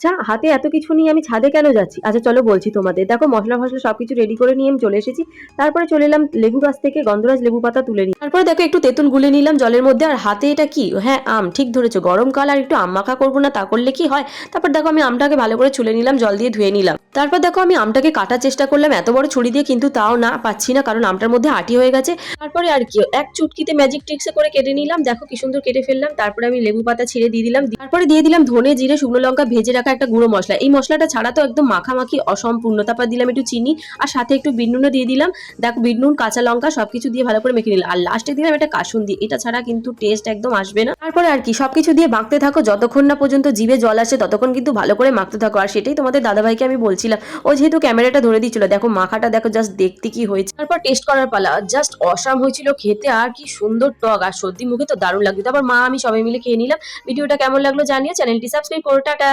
আচ্ছা হাতে এত কিছু নিয়ে আমি ছাদে কেন যাচ্ছি? আচ্ছা চলো বলছি তোমাদের। দেখো মসলা ফসলা সবকিছু রেডি করে নিয়ে আমি চলে এসেছি। তারপরে চলে এলাম লেবু গাছ থেকে গন্ধরাজ লেবু পাতা তুলে নিই। তারপরে দেখো একটু তেঁতুল গুলে নিলাম জলের মধ্যে। আর হাতে এটা কি? হ্যাঁ আম, ঠিক ধরেছো, গরমকাল আর একটু আম মাখা করবো না তা করলে কি হয়? তারপর দেখো আমি আমটাকে ভালো করে ছুলে নিলাম, জল দিয়ে ধুয়ে নিলাম। তারপর দেখো আমি আমটাকে কাটার চেষ্টা করলাম এত বড় ছুরি দিয়ে, কিন্তু তাও না পাচ্ছি না, কারণ আমটার মধ্যে আটি হয়ে গেছে। তারপরে আর কি এক চুটকিতে ম্যাজিক ট্রিক্সে করে কেটে নিলাম। দেখো কি সুন্দর কেটে ফেললাম। তারপরে আমি লেবু পাতা ছিঁড়ে দিয়ে দিলাম। তারপরে দিয়ে দিলাম ধনে জিরে শুকনো লঙ্কা ভেজে রাখা একটা গুঁড়ো মশলা। এই মশলাটা ছাড়া তো একদম মাখামাখি অসম্পূর্ণ। তারপর দিলাম একটু চিনি আর সাথে একটু বিট নুনও দিয়ে দিলাম। দেখো বিট নুন কাঁচা লঙ্কা সবকিছু দিয়ে ভালো করে মেখে নিলাম। আর লাস্টে দিলাম একটা কাসুন্দি, এটা ছাড়া কিন্তু টেস্ট একদম আসবে না। তারপরে আর কি সবকিছু দিয়ে মাখতে থাকো, যতক্ষণ না পর্যন্ত জিভে জল আসে ততক্ষণ কিন্তু ভালো করে মাখতে থাকো। আর সেটাই তোমাদের দাদাভাইকে আমি বলছিলাম, ও যেহেতু ক্যামেরাটা ধরে দিচ্ছিল। দেখো মাখাটা দেখো জাস্ট দেখতে কি হয়েছে। তারপর টেস্ট করার পালা, জাস্ট অসাম হয়েছিল খেতে, আর কি সুন্দর টক, আর সত্যি মুখে তো দারুণ লাগতো। তারপর মা আমি সবাই মিলে খেয়ে নিলাম। ভিডিওটা কেমন লাগলো জানিয়ে চ্যানেলটি সাবস্ক্রাইব করো। টাটা।